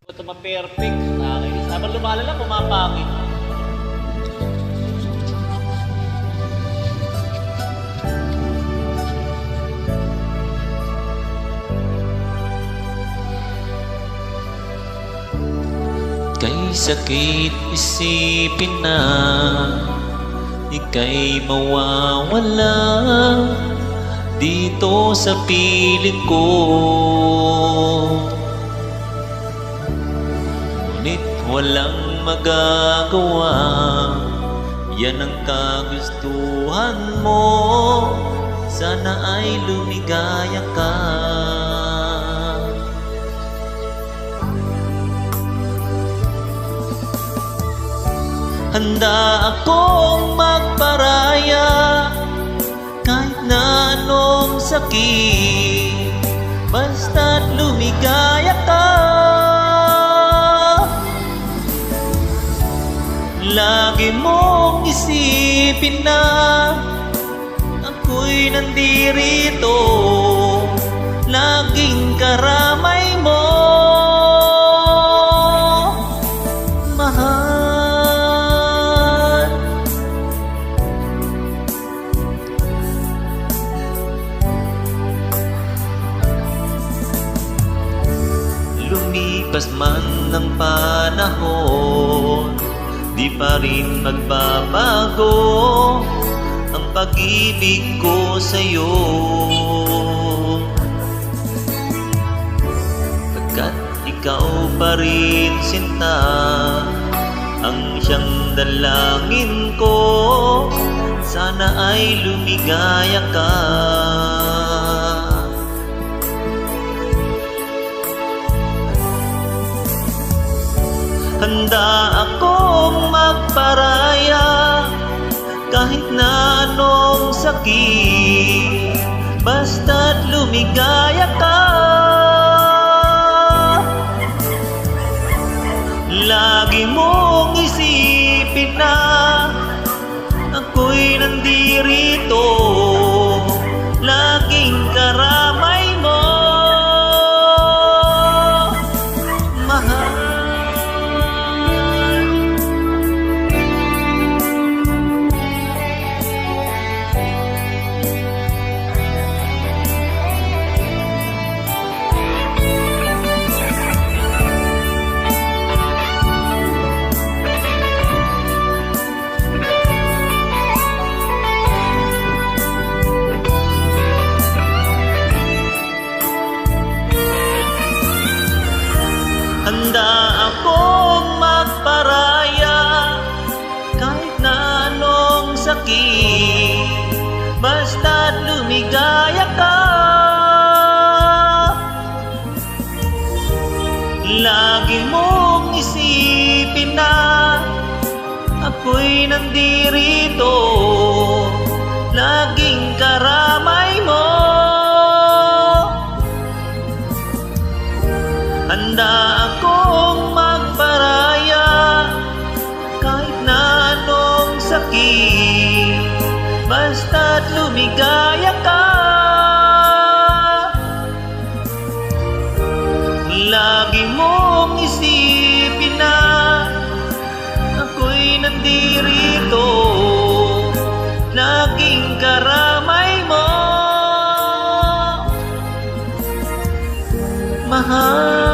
Ito ma-perfect. Nakakainis. Habang lumalala, pumapangit. Kay sakit isipin na ika'y mawawala dito sa piling ko. Ngunit walang magagawa, yan ang kagustuhan mo. Sana ay lumigaya ka. Handa akong magparaya kahit na anong sakit, basta't lumigaya ka. Lagi mong isipin na ako'y nandirito, laging karamay mo, mahal. Lumipas man ng panahon, di pa rin magbabago ang pag-ibig ko sa'yo. Pagkat ikaw pa rin sinta, ang siyang dalangin ko, sana ay lumigaya ka. Handa akong magparaya kahit na anong sakit, basta't lumigaya ka. Lagi mong isipin na ako'y nandirito, laging karamay mo, mahal. Handa akong magparaya kahit na anong sakit, basta't lumigaya ka. Lagi mong isipin na ako'y nandirito, laging karamay mo. Handa akong magparaya kahit na anong sakit, basta't lumigaya ka. Lagi mong isipin na ako'y nandirito, laging karamay mo, mahal.